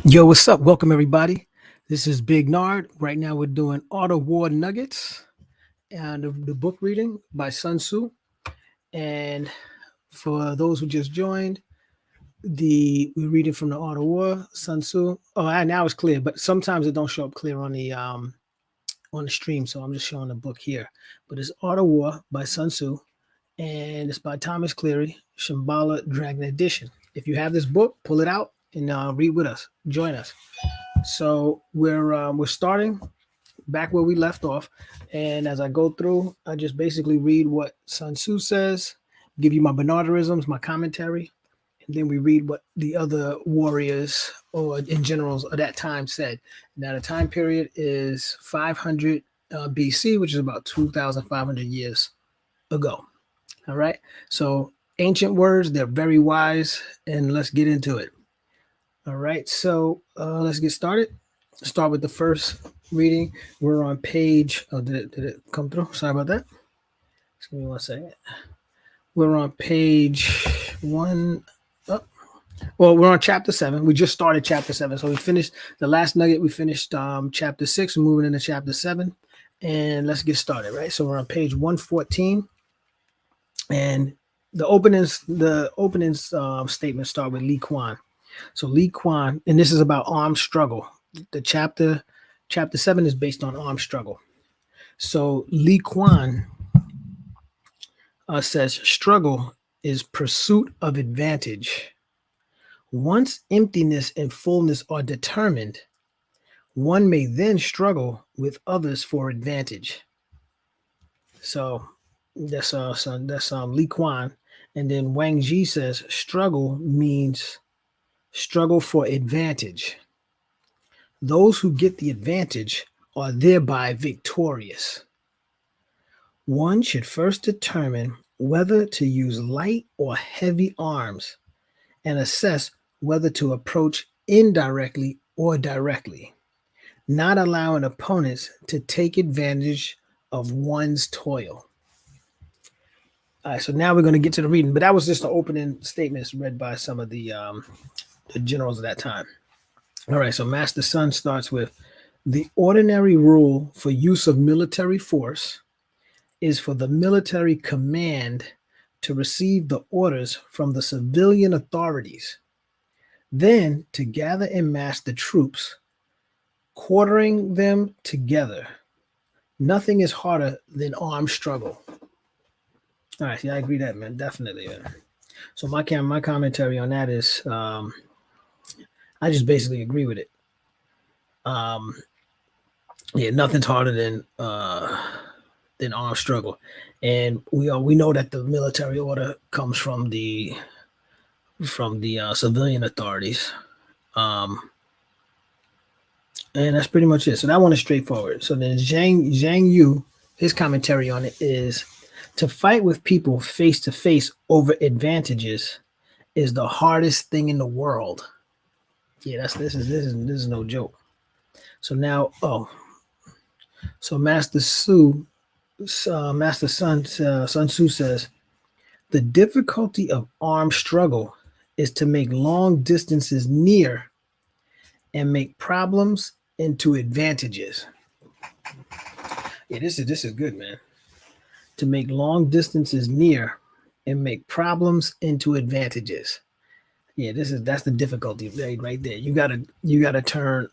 Yo, what's up? Welcome, everybody. This is Big Nard. Right now, we're doing Art of War Nuggets and the book reading by Sun Tzu. And for those who just joined, we're reading from the Art of War, Sun Tzu. Oh, now it's clear, but sometimes it don't show up clear on the stream, so I'm just showing the book here. But it's Art of War by Sun Tzu, and it's by Thomas Cleary, Shambhala Dragon Edition. If you have this book, pull it out and read with us. Join us. So we're starting back where we left off, and as I go through, I just basically read what Sun Tzu says, give you my Bernarderisms, my commentary, and then we read what the other warriors or in generals of that time said. Now the time period is 500 BC, which is about 2,500 years ago. All right. So ancient words, they're very wise, and let's get into it. All right, so let's get started. Start with the first reading. We're on page. Oh, did it come through? Sorry about that. Just give me 1 second. We're on page 1. Oh. Well, we're on chapter 7. We just started chapter 7, so we finished the last nugget. We finished chapter 6. We're moving into chapter 7, and let's get started. Right, so we're on page 114, and the openings statements start with Li Kuan. So Li Kuan, and this is about armed struggle. The chapter 7 is based on armed struggle. So Li Kuan says, struggle is pursuit of advantage. Once emptiness and fullness are determined, one may then struggle with others for advantage. So that's Li Kuan. And then Wang Ji says, struggle means struggle for advantage. Those who get the advantage are thereby victorious. One should first determine whether to use light or heavy arms and assess whether to approach indirectly or directly, not allowing opponents to take advantage of one's toil. All right, so now we're going to get to the reading, but that was just the opening statements read by some of the generals of that time. All right, so Master Sun starts with, the ordinary rule for use of military force is for the military command to receive the orders from the civilian authorities, then to gather and mass the troops, quartering them together. Nothing is harder than armed struggle. All right, yeah, I agree that, man, definitely. Man. So my commentary on that is, I just basically agree with it. Yeah, nothing's harder than armed struggle, and we know that the military order comes from the civilian authorities, and that's pretty much it. So that one is straightforward. So then Zhang Yu, his commentary on it is, to fight with people face to face over advantages is the hardest thing in the world. Yeah, this is no joke. So now, so Master Sun Tzu says, the difficulty of armed struggle is to make long distances near and make problems into advantages. Yeah, this is good, man. To make long distances near and make problems into advantages. Yeah, that's the difficulty right there. You gotta turn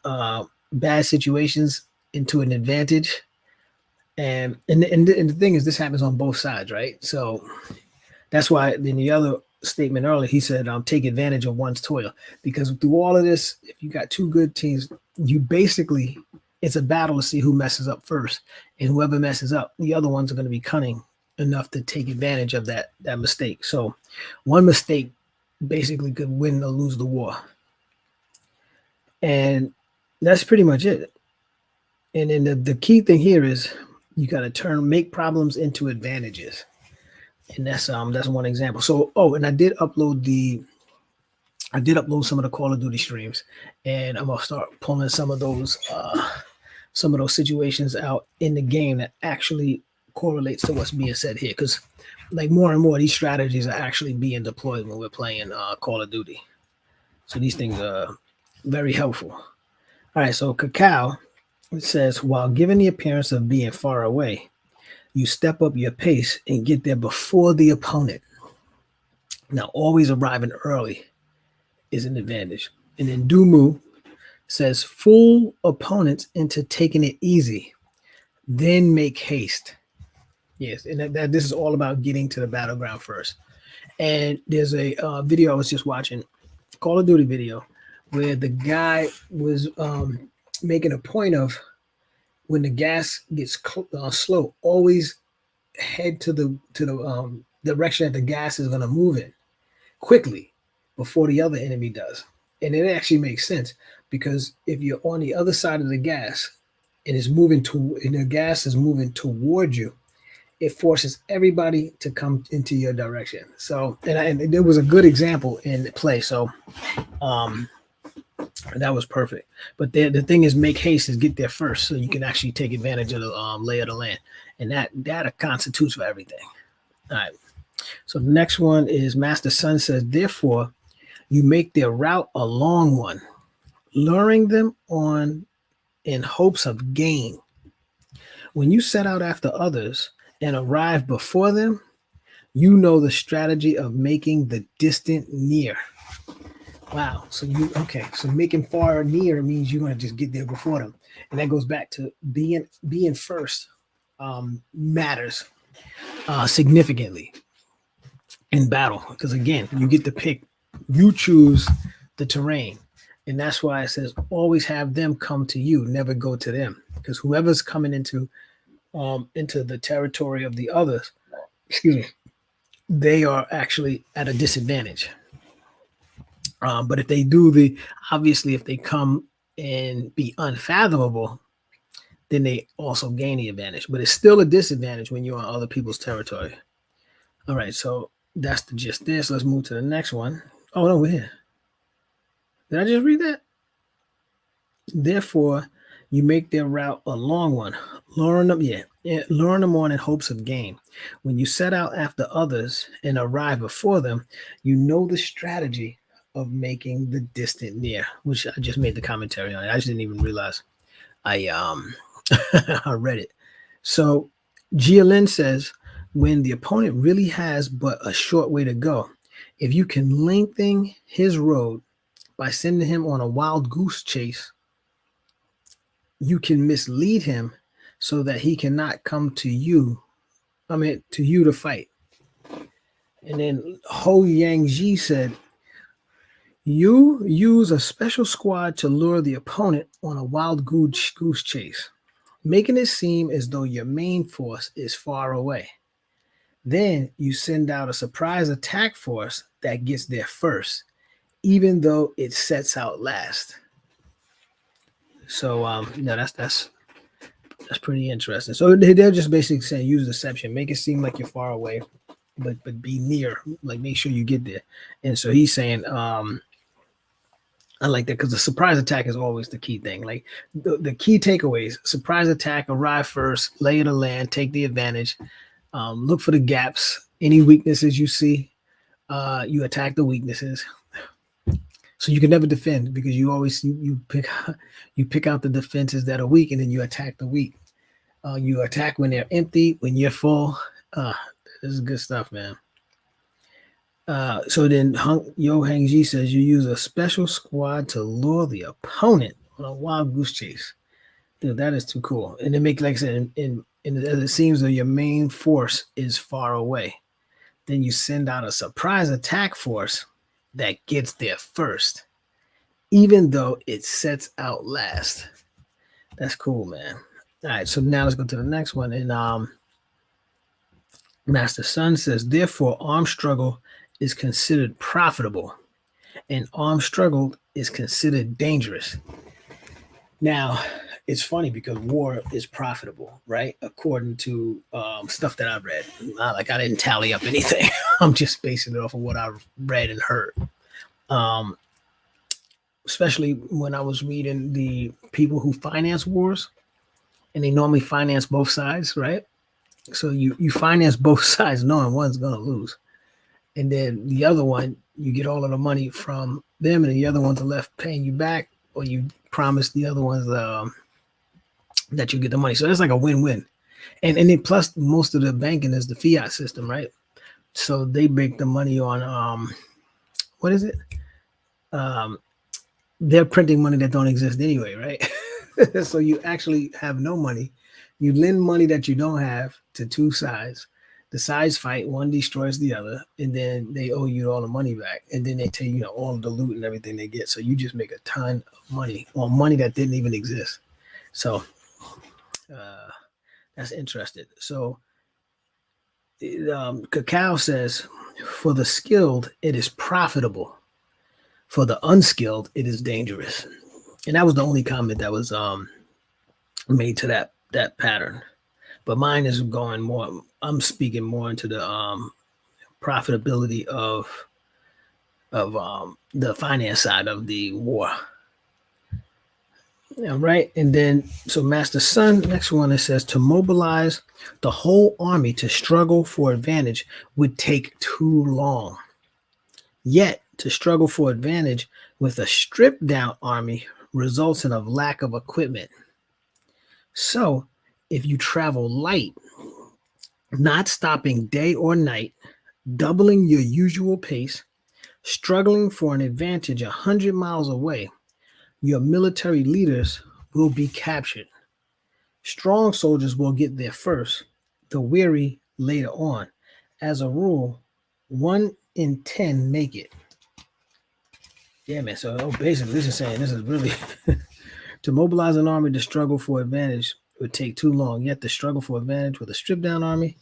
bad situations into an advantage, and the thing is, this happens on both sides, right? So that's why in the other statement earlier, he said, take advantage of one's toil, because through all of this, if you got two good teams, it's a battle to see who messes up first, and whoever messes up, the other ones are going to be cunning enough to take advantage of that mistake. So one mistake basically could win or lose the war. And that's pretty much it. And then the key thing here is you got to make problems into advantages. And that's one example. So, and I did upload the I did upload some of the Call of Duty streams, and I'm gonna start pulling some of those situations out in the game that actually correlates to what's being said here. Because like more and more, these strategies are actually being deployed when we're playing Call of Duty. So these things are very helpful. All right, so Cacao, it says, while giving the appearance of being far away, you step up your pace and get there before the opponent. Now, always arriving early is an advantage. And then Dumu says, fool opponents into taking it easy, then make haste. Yes, and this is all about getting to the battleground first. And there's a video I was just watching, Call of Duty video, where the guy was making a point of when the gas gets slow, always head to the direction that the gas is going to move in quickly before the other enemy does. And it actually makes sense, because if you're on the other side of the gas and the gas is moving toward you, it forces everybody to come into your direction. So, and there was a good example in play. So, that was perfect. But the thing is, make haste is get there first, so you can actually take advantage of the lay of the land, and that constitutes for everything. All right. So the next one is Master Sun says, therefore, you make their route a long one, luring them on in hopes of gain. When you set out after others and arrive before them, you know the strategy of making the distant near. Wow. So making far near means you're going to just get there before them. And that goes back to being first matters significantly in battle. Because again, you get to pick, you choose the terrain. And that's why it says always have them come to you, never go to them. Because whoever's coming into the territory of the others, they are actually at a disadvantage. But if they do obviously, if they come and be unfathomable, then they also gain the advantage. But it's still a disadvantage when you're on other people's territory. All right, so that's the gist there. So let's move to the next one. Oh, no, we're here. Did I just read that? Therefore, you make their route a long one. Luring them on in hopes of gain. When you set out after others and arrive before them, you know the strategy of making the distant near, which I just made the commentary on it. I just didn't even realize I I read it. So Jialin says, when the opponent really has but a short way to go, if you can lengthen his road by sending him on a wild goose chase, you can mislead him so that he cannot come to you. To you to fight. And then Ho Yang-ji said, you use a special squad to lure the opponent on a wild goose chase, making it seem as though your main force is far away. Then you send out a surprise attack force that gets there first, even though it sets out last. So that's pretty interesting. So they're just basically saying use deception, make it seem like you're far away, but be near, like make sure you get there. And so he's saying, I like that, because the surprise attack is always the key thing. Like the key takeaways: surprise attack, arrive first, lay of the land, take the advantage, look for the gaps, any weaknesses you see, you attack the weaknesses. So you can never defend, because you always you pick out the defenses that are weak, and then you attack the weak. You attack when they're empty, when you're full. This is good stuff, man. So then Yo Hang-ji says you use a special squad to lure the opponent on a wild goose chase. Dude, that is too cool. And it makes, like I said, it seems that your main force is far away. Then you send out a surprise attack force that gets there first, even though it sets out last. That's cool, man. All right, so now let's go to the next one. And Master Sun says, therefore, armed struggle is considered profitable, and armed struggle is considered dangerous. Now, it's funny because war is profitable, right? According to stuff that I've read. Like I didn't tally up anything. I'm just basing it off of what I've read and heard. Um, especially when I was reading the people who finance wars, and they normally finance both sides, right? So you finance both sides knowing one's gonna lose, and then the other one you get all of the money from them, and the other ones are left paying you back, or you promise the other ones that you get the money. So it's like a win-win. And then plus most of the banking is the fiat system, right? So they make the money on what is it? Um, they're printing money that don't exist anyway, right? So you actually have no money. You lend money that you don't have to two sides. The sides fight, one destroys the other, and then they owe you all the money back. And then they tell you, all of the loot and everything they get. So you just make a ton of money on money that didn't even exist. So uh, that's interesting. So Cacao says, for the skilled, it is profitable. For the unskilled, it is dangerous. And that was the only comment that was made to that pattern. But mine is going more. I'm speaking more into the profitability of the finance side of the war. All right, and then so Master Sun, next one, it says to mobilize the whole army to struggle for advantage would take too long. Yet to struggle for advantage with a stripped down army results in a lack of equipment. So if you travel light, not stopping day or night, doubling your usual pace, struggling for an advantage 100 miles away, your military leaders will be captured. Strong soldiers will get there first, the weary later on. As a rule, 1 in 10 make it. Yeah, man. So basically, this is saying this is really to mobilize an army to struggle for advantage would take too long. Yet the struggle for advantage with a stripped down army.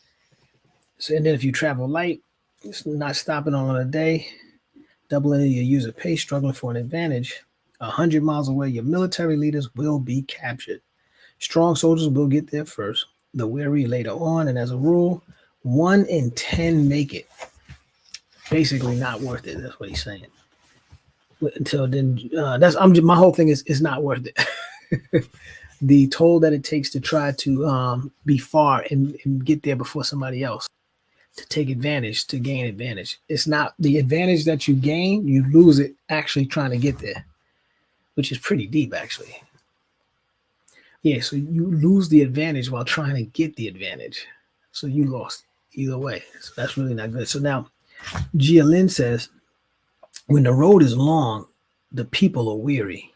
So, and then if you travel light, it's not stopping on a day, doubling your user pace, struggling for an advantage. 100 miles away, your military leaders will be captured. Strong soldiers will get there first, the weary later on, and as a rule, 1 in 10 make it. Basically, not worth it. That's what he's saying. Until then, my whole thing is it's not worth it. The toll that it takes to try to be far and get there before somebody else, to take advantage, to gain advantage. It's not the advantage that you gain, you lose it actually trying to get there, which is pretty deep, actually. Yeah, so you lose the advantage while trying to get the advantage. So you lost either way. So that's really not good. So now, Jia Lin says, when the road is long, the people are weary.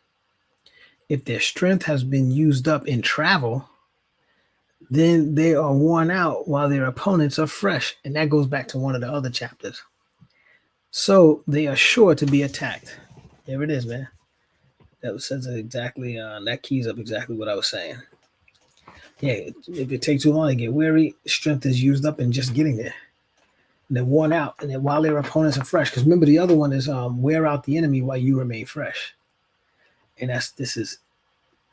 If their strength has been used up in travel, then they are worn out while their opponents are fresh. And that goes back to one of the other chapters. So they are sure to be attacked. There it is, man. That says exactly, that keys up exactly what I was saying. Yeah, if it takes too long, they get weary. Strength is used up in just getting there. And they're worn out. And then while their opponents are fresh, because remember the other one is wear out the enemy while you remain fresh. And this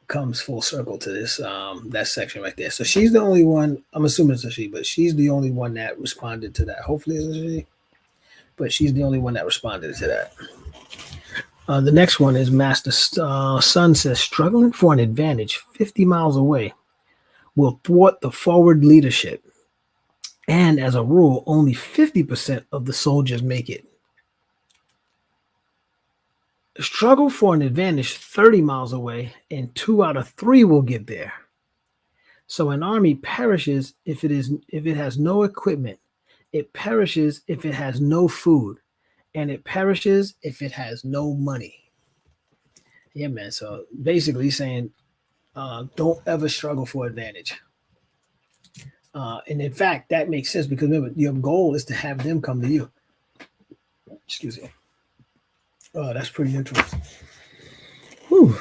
comes full circle to this that section right there. So she's the only one. I'm assuming it's a she, but she's the only one that responded to that. Hopefully it's a she, but she's the only one that responded to that. The next one is Master Sun says, struggling for an advantage 50 miles away will thwart the forward leadership. And as a rule, only 50% of the soldiers make it. Struggle for an advantage 30 miles away, and 2 out of 3 will get there. So an army perishes if it has no equipment. It perishes if it has no food, and it perishes if it has no money. Yeah, man. So basically, he's saying, don't ever struggle for advantage. And in fact, that makes sense because remember, your goal is to have them come to you. Excuse me. Oh, that's pretty interesting. Whew.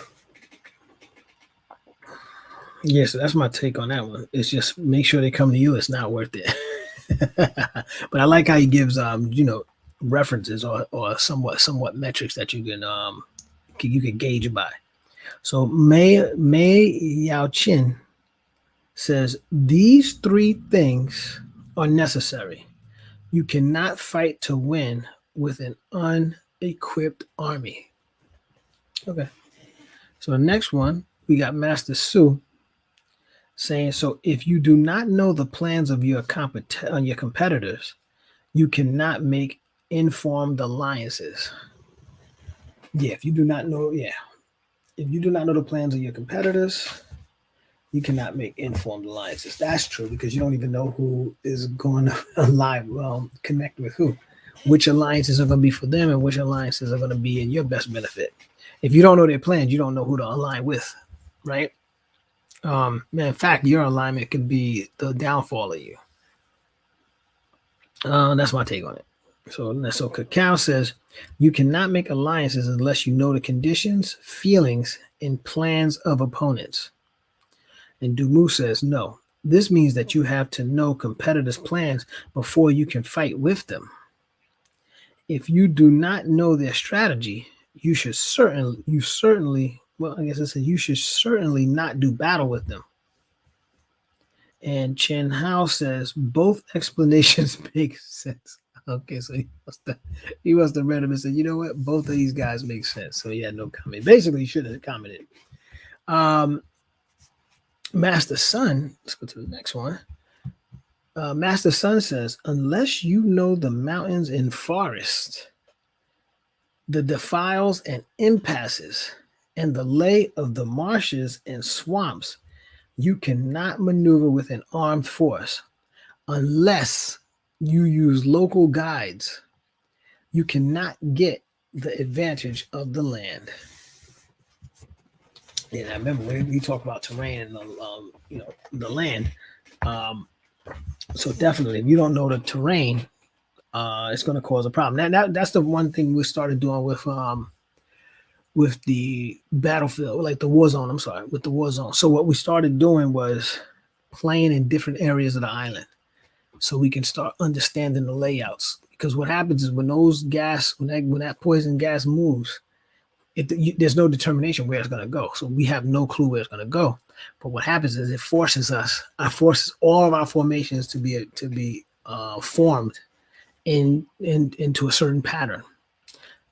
Yeah, so that's my take on that one. It's just make sure they come to you. It's not worth it. But I like how he gives references or somewhat metrics that you can gauge by. So Mei Yao Chin says these 3 things are necessary. You cannot fight to win with an equipped army. Okay. So the next one, we got Master Su saying, so if you do not know the plans of your competitors, you cannot make informed alliances. Yeah, if you do not know, if you do not know the plans of your competitors, you cannot make informed alliances. That's true because you don't even know who is going to connect with who. Which alliances are going to be for them and which alliances are going to be in your best benefit. If you don't know their plans, you don't know who to align with, right? In fact, your alignment could be the downfall of you. That's my take on it. So Cacao says you cannot make alliances unless you know the conditions, feelings, and plans of opponents. And Dumu says no. This means that you have to know competitors' plans before you can fight with them. If you do not know their strategy, you should certainly not do battle with them. And Chen Hao says both explanations make sense. Okay, so he must have read them and said, you know what, both of these guys make sense. So he had no comment. Basically, he should have commented. Master Sun, let's go to the next one. Master Sun says, unless you know the mountains and forests, the defiles and impasses, and the lay of the marshes and swamps, you cannot maneuver with an armed force unless you use local guides. You cannot get the advantage of the land. And I remember when we talk about terrain and the land. So definitely, if you don't know the terrain, it's going to cause a problem. That's the one thing we started doing with the battlefield, like the war zone. I'm sorry, with the war zone. So what we started doing was playing in different areas of the island, so we can start understanding the layouts. Because what happens is when that poison gas moves, there's no determination where it's going to go. So we have no clue where it's going to go. But what happens is it forces all of our formations to be formed into a certain pattern.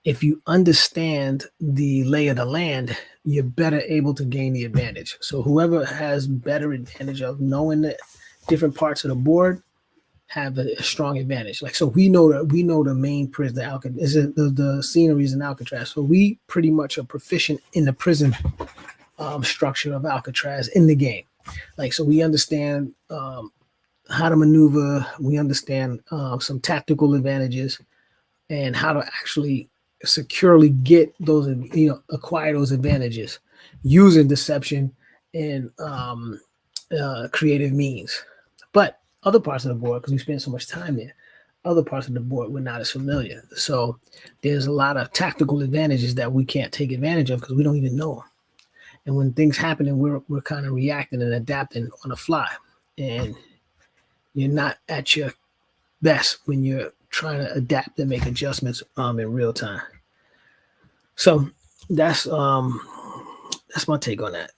If you understand the lay of the land, you're better able to gain the advantage. So whoever has better advantage of knowing the different parts of the board have a strong advantage. Like, so we know the main prison, the sceneries in Alcatraz. So we pretty much are proficient in the prison structure of Alcatraz in the game. Like, so we understand how to maneuver. We understand some tactical advantages and how to actually securely get those, acquire those advantages using deception and creative means. But other parts of the board, because we spend so much time there, other parts of the board we're not as familiar. So there's a lot of tactical advantages that we can't take advantage of because we don't even know them. And when things happen, and we're kind of reacting and adapting on the fly, and you're not at your best when you're trying to adapt and make adjustments in real time. So that's my take on that.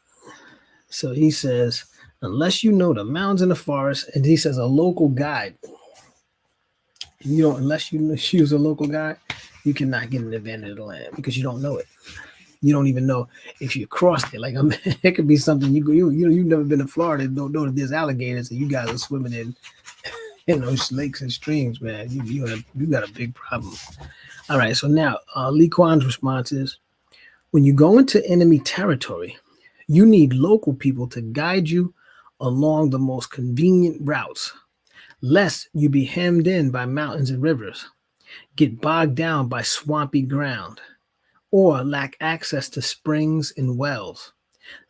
So he says, unless you know the mountains and the forest, and he says a local guide. Unless you use a local guide, you cannot get an advantage of the land because you don't know it. You don't even know if you crossed it. Like, it could be something you've never been to Florida, don't know that there's alligators and you guys are swimming in those lakes and streams, man. You got a big problem. All right, so now Lee Kwan's response is, when you go into enemy territory, you need local people to guide you along the most convenient routes, lest you be hemmed in by mountains and rivers, get bogged down by swampy ground, or lack access to springs and wells.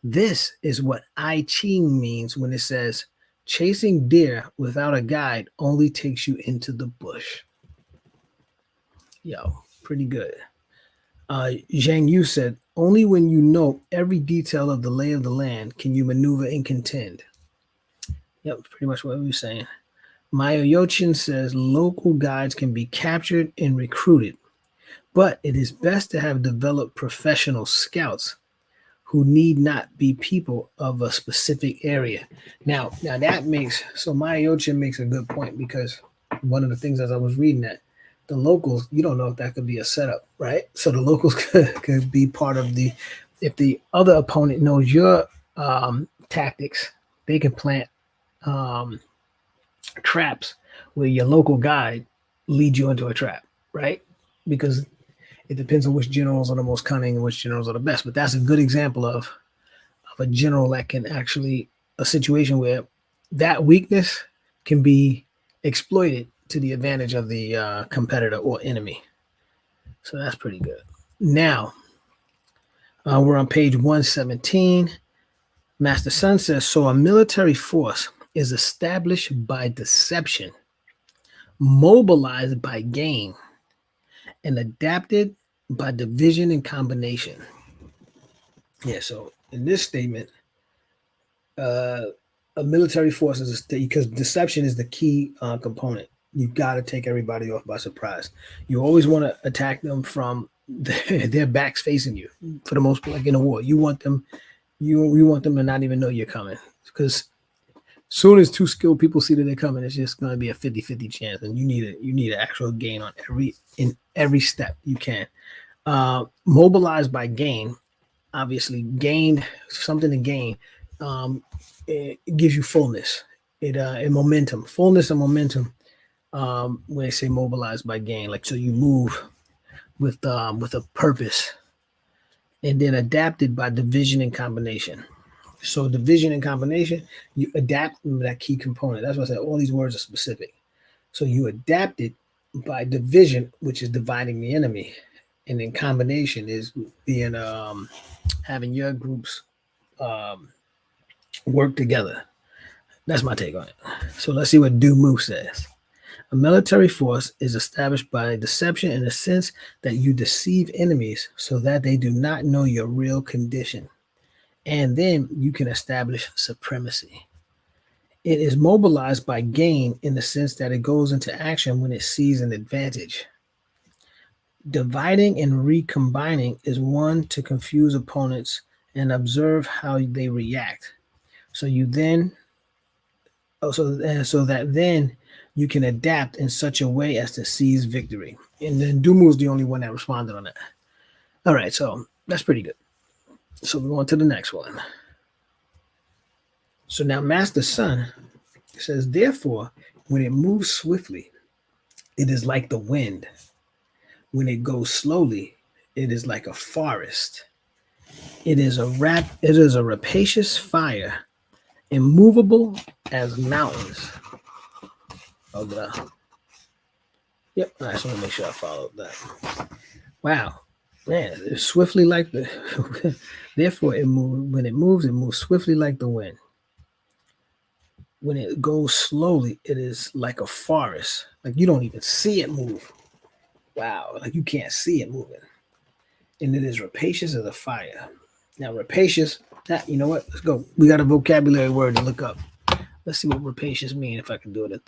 This is what I Ching means when it says, chasing deer without a guide only takes you into the bush. Yo, pretty good. Zhang Yu said, only when you know every detail of the lay of the land can you maneuver and contend. Yep, pretty much what we were saying. Maya Yochin says, local guides can be captured and recruited, but it is best to have developed professional scouts who need not be people of a specific area. Now that Maya Yochin makes a good point, because one of the things as I was reading that, the locals, you don't know if that could be a setup, right? So the locals could be part of the, if the other opponent knows your tactics, they can plant um, traps where your local guide leads you into a trap, right? Because it depends on which generals are the most cunning and which generals are the best. But that's a good example of a general that can actually, a situation where that weakness can be exploited to the advantage of the competitor or enemy. So that's pretty good. Now, we're on page 117. Master Sun says, so a military force is established by deception, mobilized by gain, and adapted by division and combination. Yeah, so in this statement, uh, a military force is because deception is the key component. You've got to take everybody off by surprise. You always want to attack them from their backs facing you. For the most part, like in a war, you want them to not even know you're coming, because soon as two skilled people see that they're coming, it's just going to be a 50-50 chance, and you need an actual gain on every step you can. Mobilized by gain, obviously, gain something to gain. It gives you fullness, and momentum, fullness and momentum. When they say mobilized by gain, like, so you move with a purpose, and then adapted by division and combination. So division and combination, you adapt that key component. That's why I said all these words are specific. So you adapt it by division, which is dividing the enemy, and then combination is being having your groups work together. That's my take on it. So let's see what Dumu says. A military force is established by deception in the sense that you deceive enemies so that they do not know your real condition, and then you can establish supremacy. It is mobilized by gain in the sense that it goes into action when it sees an advantage. Dividing and recombining is one to confuse opponents and observe how they react. So you then, so that then you can adapt in such a way as to seize victory. And then Dumu is the only one that responded on that. All right, so that's pretty good. So we're on to the next one. So now Master Sun says, therefore, when it moves swiftly, it is like the wind. When it goes slowly, it is like a forest. It is a rapacious fire, immovable as mountains. Oh, yep, I just want to make sure I followed that. Wow, man, it's swiftly like the. Therefore, when it moves swiftly like the wind. When it goes slowly, it is like a forest. Like you don't even see it move. Wow, like you can't see it moving. And it is rapacious as a fire. Now, rapacious, that, you know what? Let's go. We got a vocabulary word to look up. Let's see what rapacious means if I can do it in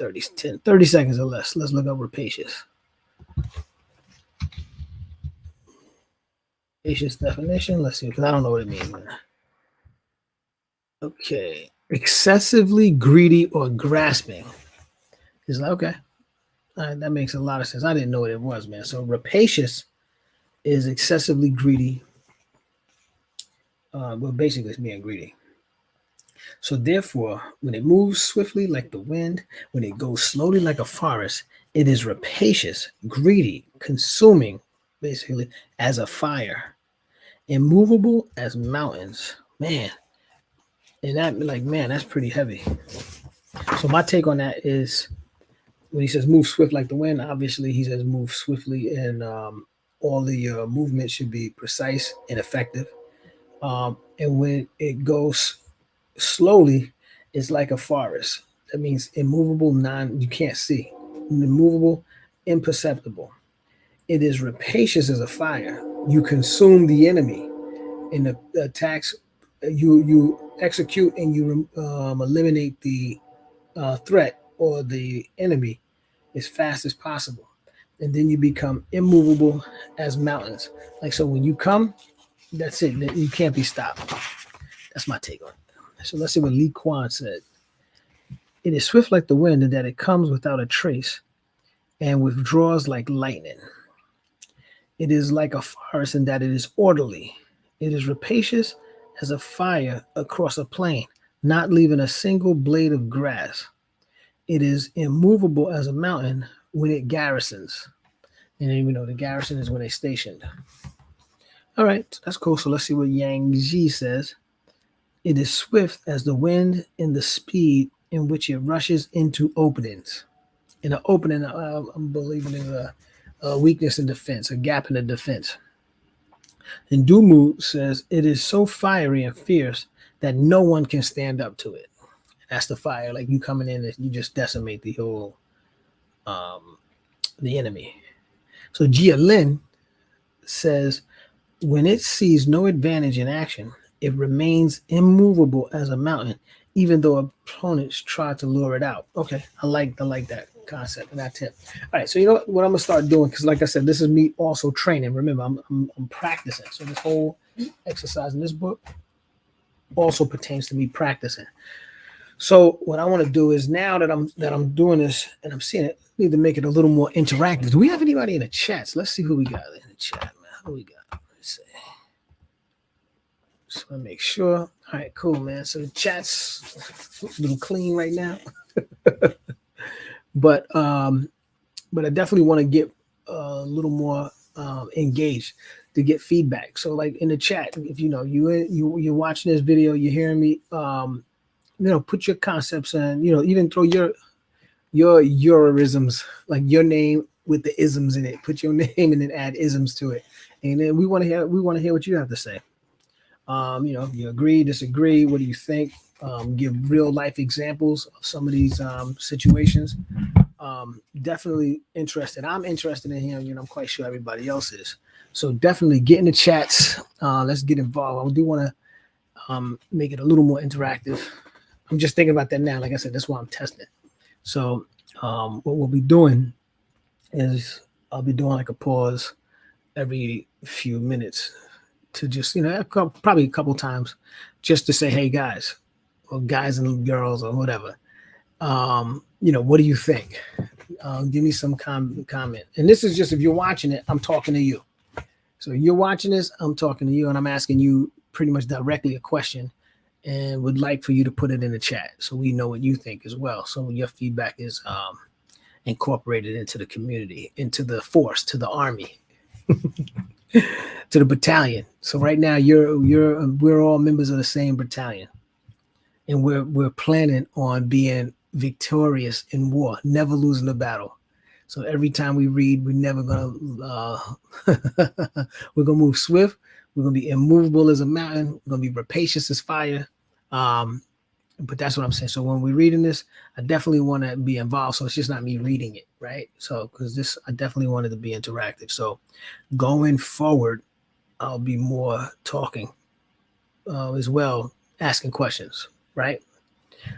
30 seconds or less. Let's look up rapacious. Rapacious definition. Let's see, because I don't know what it means. Okay. Excessively greedy or grasping. It's like, okay. All right, that makes a lot of sense. I didn't know what it was, man. So rapacious is excessively greedy. Well, basically, it's being greedy. So therefore, when it moves swiftly like the wind, when it goes slowly like a forest, it is rapacious, greedy, consuming, basically, as a fire, immovable as mountains. Man, and that, like, man, that's pretty heavy. So my take on that is, when he says move swift like the wind, obviously he says move swiftly, and all the movement should be precise and effective. And when it goes slowly, it's like a forest. That means immovable, you can't see. Immovable, imperceptible. It is rapacious as a fire. You consume the enemy in the attacks. You execute and you eliminate the threat or the enemy as fast as possible. And then you become immovable as mountains. Like, so when you come, that's it. You can't be stopped. That's my take on it. So let's see what Li Kuan said. It is swift like the wind in that it comes without a trace, and withdraws like lightning. It is like a forest in that it is orderly. It is rapacious as a fire across a plain, not leaving a single blade of grass. It is immovable as a mountain when it garrisons. And then, the garrison is when they stationed. All right, that's cool. So let's see what Yang Ji says. It is swift as the wind in the speed in which it rushes into openings. In an opening, I'm believing is a weakness in defense, a gap in the defense. And Dumu says it is so fiery and fierce that no one can stand up to it. That's the fire, like you coming in and you just decimate the whole the enemy. So Jia Lin says when it sees no advantage in action, it remains immovable as a mountain, even though opponents try to lure it out. Okay, I like that concept and that tip. All right, so you know what I'm gonna start doing, because like I said, this is me also training. Remember, I'm practicing. So this whole exercise in this book also pertains to me practicing. So what I want to do is, now that I'm doing this and I'm seeing it, I need to make it a little more interactive. Do we have anybody in the chats? Let's see who we got in the chat, man. Who we got? Let's see. Just want to make sure. All right, cool, man. So the chat's a little clean right now. but I definitely want to get a little more engaged to get feedback. So like in the chat, if you're watching this video, you're hearing me, put your concepts in, even throw your Euroisms, like your name with the isms in it. Put your name and then add isms to it. And then we want to hear what you have to say. You agree, disagree, what do you think? Give real life examples of some of these situations. Definitely interested. I'm interested in hearing, I'm quite sure everybody else is. So definitely get in the chats. Let's get involved. I do want to make it a little more interactive. I'm just thinking about that now. Like I said, that's why I'm testing. So what we'll be doing is I'll be doing like a pause every few minutes to just, probably a couple times just to say, hey guys, or guys and girls or whatever, what do you think? Give me some comment. And this is just, if you're watching it, I'm talking to you. So you're watching this, I'm talking to you, and I'm asking you pretty much directly a question, and would like for you to put it in the chat so we know what you think as well. So your feedback is incorporated into the community, into the force, to the army, to the battalion. So right now we're all members of the same battalion, and we're planning on being victorious in war, never losing a battle. So every time we read, we're never gonna we're gonna move swift. We're gonna be immovable as a mountain. We're gonna be rapacious as fire. But that's what I'm saying. So when we're reading this, I definitely want to be involved. So it's just not me reading it, right? So because this, I definitely wanted to be interactive. So going forward, I'll be more talking as well, asking questions, right?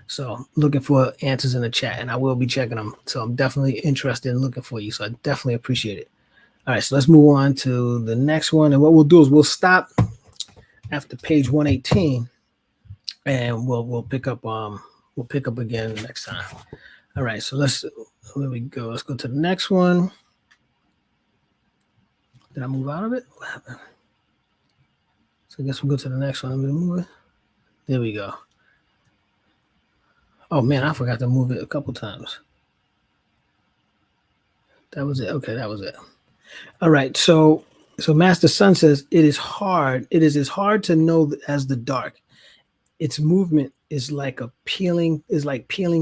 So looking for answers in the chat, and I will be checking them. So I'm definitely interested in looking for you. So I definitely appreciate it. All right, so let's move on to the next one. And what we'll do is we'll stop after page 118, and we'll pick up again next time. All right, so there we go. Let's go to the next one. Did I move out of it? What happened? So I guess we'll go to the next one. I'm gonna move it. There we go. Oh man, I forgot to move it a couple times. That was it. Okay, that was it. All right. So Master Sun says it is hard. It is as hard to know as the dark. Its movement is like pealing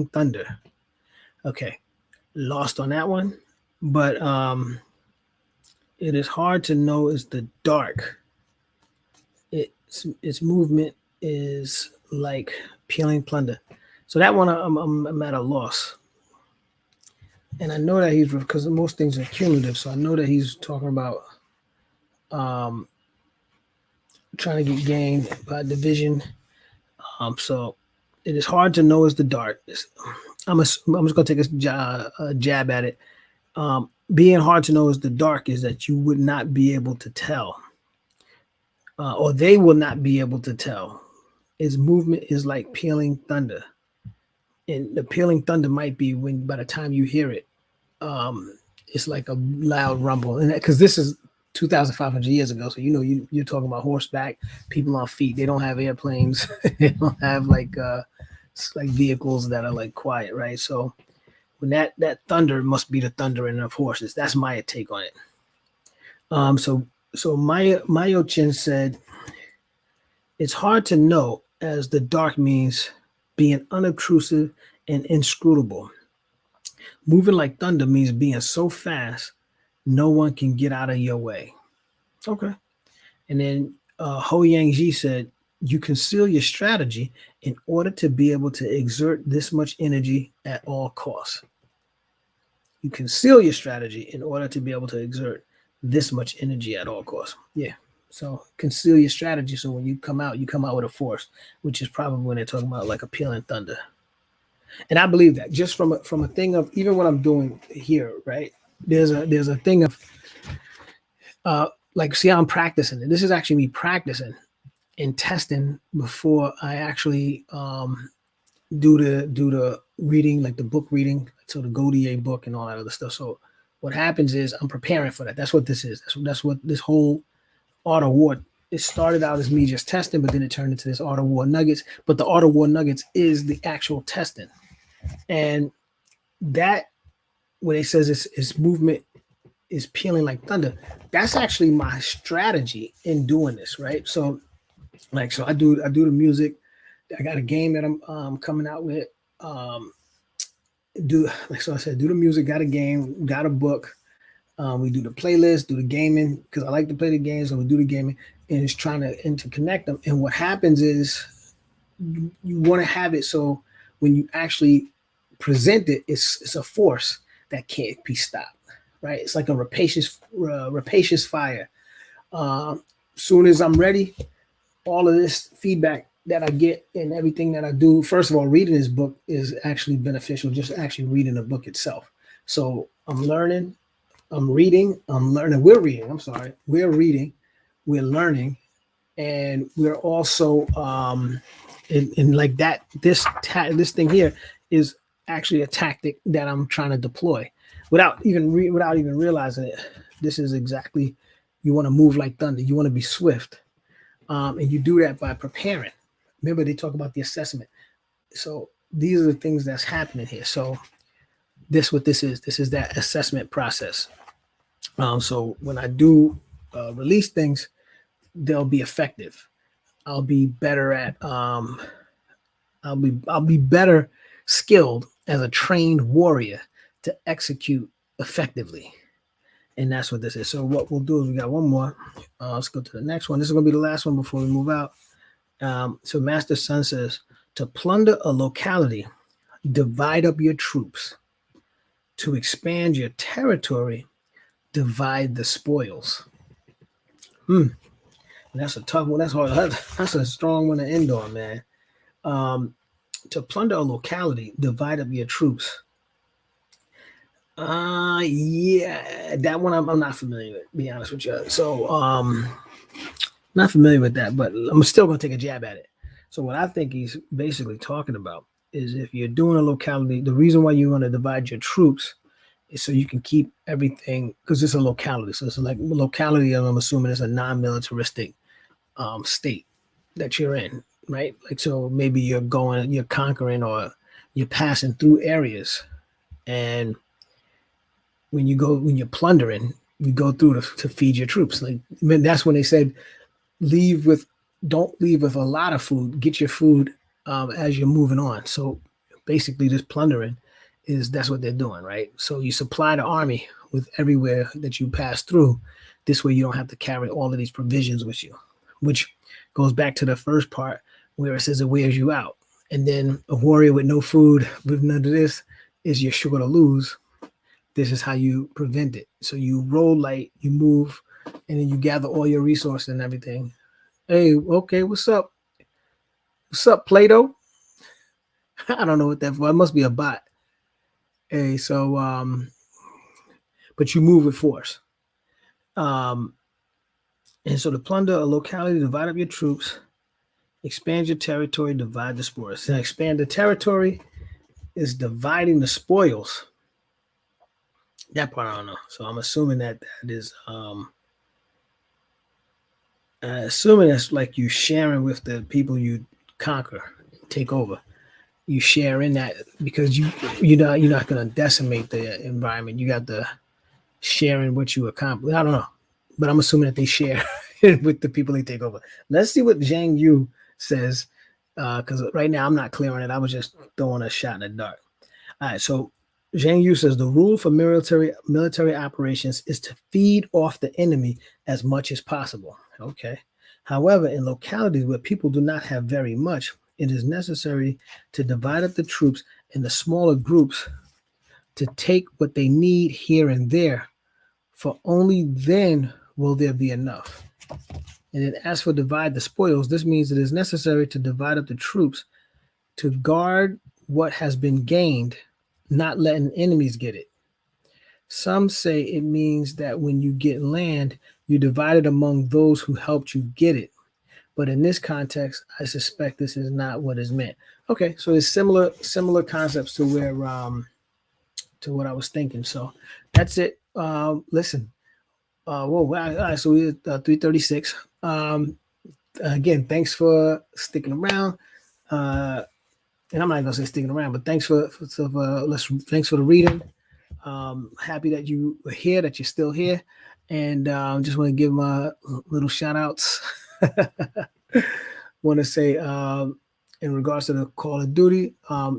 thunder. Okay, lost on that one. But it is hard to know as the dark. Its movement is like peeling plunder. So that one I'm at a loss. And I know that he's, because most things are cumulative, so I know that he's talking about trying to get gain by division. So it is hard to know as the dark. I'm just going to take a jab at it. Being hard to know as the dark is that you would not be able to tell, or they will not be able to tell. Its movement is like pealing thunder. And the pealing thunder might be when, by the time you hear it, it's like a loud rumble, and because this is 2,500 years ago, so you're talking about horseback, people on feet. They don't have airplanes. They don't have like vehicles that are like quiet, right? So when that thunder must be the thundering of horses. That's my take on it. So Mayo Chin said, it's hard to know, as the dark means being unobtrusive and inscrutable. Moving like thunder means being so fast no one can get out of your way. Okay. And then Ho Yang Ji said, you conceal your strategy in order to be able to exert this much energy at all costs. You conceal your strategy in order to be able to exert this much energy at all costs. Yeah. So conceal your strategy. So when you come out with a force, which is probably when they're talking about like a pealing thunder. And I believe that just from a thing of even what I'm doing here, right? There's a thing of like, see how I'm practicing it. This is actually me practicing and testing before I actually do the reading, like the book reading, so the Godier book and all that other stuff. So what happens is I'm preparing for that. That's what this is. That's what this whole Art of War. It started out as me just testing, but then it turned into this Art of War Nuggets. But the Art of War Nuggets is the actual testing, and that when it says its movement is peeling like thunder, that's actually my strategy in doing this, right? So I do the music. I got a game that I'm coming out with. Do like so I said, do the music, got a game, got a book. We do the playlist, do the gaming because I like to play the games, and we do the gaming, and it's trying to interconnect them. And what happens is you want to have it so when you actually present it, it's a force that can't be stopped, right? It's like a rapacious fire. Soon as I'm ready, all of this feedback that I get and everything that I do, first of all, reading this book is actually beneficial, just actually reading the book itself. So I'm learning, I'm reading, I'm learning, we're reading, we're learning, and we're also in like that, this thing here is actually a tactic that I'm trying to deploy without even realizing it. This is exactly, you want to move like thunder, you want to be swift. And you do that by preparing. Remember, they talk about the assessment. So these are the things that's happening here. So what this is. This is that assessment process. So when I do release things, they'll be effective. I'll be better at. I'll be better skilled as a trained warrior to execute effectively. And that's what this is. So what we'll do is we got one more. Let's go to the next one. This is going to be the last one before we move out. So Master Sun says, to plunder a locality, divide up your troops. To expand your territory, divide the spoils. That's a tough one. That's hard. That's a strong one to end on, man. To plunder a locality, divide up your troops. Yeah, that one I'm not familiar with, to be honest with you. So not familiar with that, but I'm still gonna take a jab at it. So what I think he's basically talking about is if you're doing a locality, the reason why you want to divide your troops is so you can keep everything, because it's a locality. So it's like locality, I'm assuming, is a non-militaristic state that you're in, right? Like, so maybe you're conquering, or you're passing through areas, and when you're plundering, you go through to feed your troops. Like, I mean, that's when they said, don't leave with a lot of food. Get your food as you're moving on. So basically, this plundering that's what they're doing, right? So you supply the army with everywhere that you pass through. This way, you don't have to carry all of these provisions with you, which goes back to the first part where it says it wears you out. And then a warrior with no food, with none of this, is you're sure to lose. This is how you prevent it. So you roll light, you move, and then you gather all your resources and everything. Hey, okay, what's up? What's up, Plato? I don't know what that for. It must be a bot. Hey, so but you move with force. And so to plunder a locality, divide up your troops, expand your territory, divide the spoils. And expand the territory is dividing the spoils. That part I don't know. So I'm assuming that is assuming that's like you sharing with the people you conquer, take over. You share in that because you're not gonna decimate the environment. You got the sharing what you accomplish. I don't know, but I'm assuming that they share with the people they take over. Let's see what Zhang Yu says, because right now I'm not clear on it. I was just throwing a shot in the dark. All right, so Zhang Yu says the rule for military operations is to feed off the enemy as much as possible. Okay. However, in localities where people do not have very much, it is necessary to divide up the troops into smaller groups to take what they need here and there, for only then will there be enough. And then, as for divide the spoils, this means it is necessary to divide up the troops to guard what has been gained, not letting enemies get it. Some say it means that when you get land, you divide it among those who helped you get it. But in this context, I suspect this is not what is meant. Okay, so it's similar concepts to where to what I was thinking. So that's it. Listen, whoa, wow, all right, so we're 3:36. Again, thanks for sticking around. And I'm not gonna say sticking around, but thanks for the reading. Happy that you were here, that you're still here, and just want to give my little shout outs. Want to say in regards to the Call of Duty,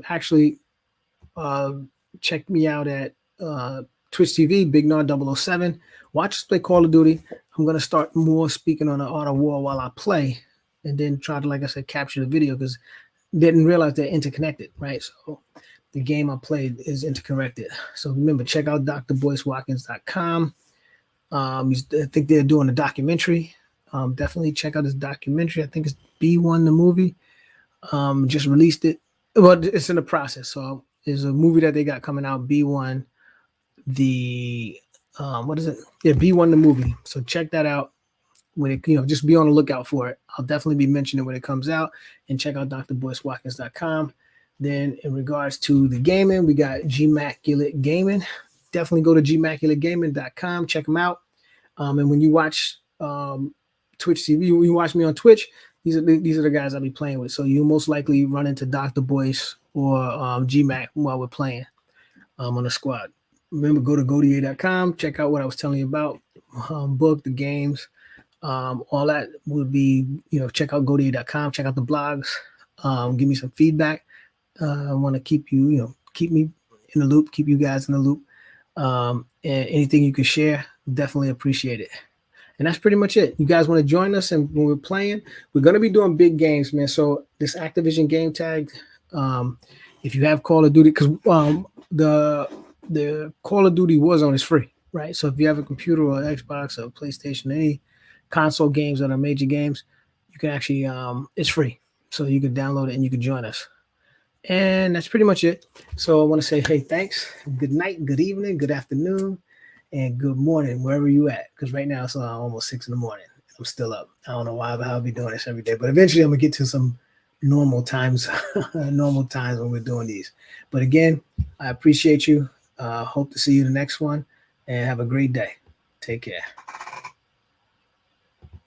actually uh, check me out at Twitch TV, Big Nard 007. Watch us play Call of Duty. I'm gonna start more speaking on the Art of War while I play, and then try to, like I said, capture the video because didn't realize they're interconnected, right? So the game I played is interconnected. So remember, check out drboycewatkins.com. I think they're doing a documentary. Definitely check out this documentary. I think it's B1 the movie. Just released it. Well, it's in the process. So there's a movie that they got coming out, B1. The what is it? Yeah, B1 the movie. So check that out. When it, just be on the lookout for it. I'll definitely be mentioning when it comes out, and check out drboycewatkins.com. Then in regards to the gaming, we got Gmaculate Gaming. Definitely go to gmaculategaming.com. Check them out. And when you watch Twitch TV, you watch me on Twitch, these are the guys I'll be playing with. So you'll most likely run into Dr. Boyce or GMAC while we're playing on the squad. Remember, go to godier.com. Check out what I was telling you about. Book, the games. All that would be, check out godier.com, check out the blogs, give me some feedback. I want to keep keep me in the loop, keep you guys in the loop. And anything you can share, definitely appreciate it. And that's pretty much it. You guys want to join us, and when we're playing, we're going to be doing big games, man. So this Activision game tag, if you have Call of Duty, because the Call of Duty Warzone is free, right? So if you have a computer or Xbox or PlayStation, any console games that are major games, you can actually it's free, so you can download it and you can join us. And that's pretty much it. So I want to say, hey, thanks, good night, good evening, good afternoon, and good morning wherever you at, because right now it's almost 6 in the morning. I'm still up. I don't know why, but I'll be doing this every day, but eventually I'm gonna get to some normal times when we're doing these. But again, I appreciate you. Hope to see you the next one, and have a great day. Take care.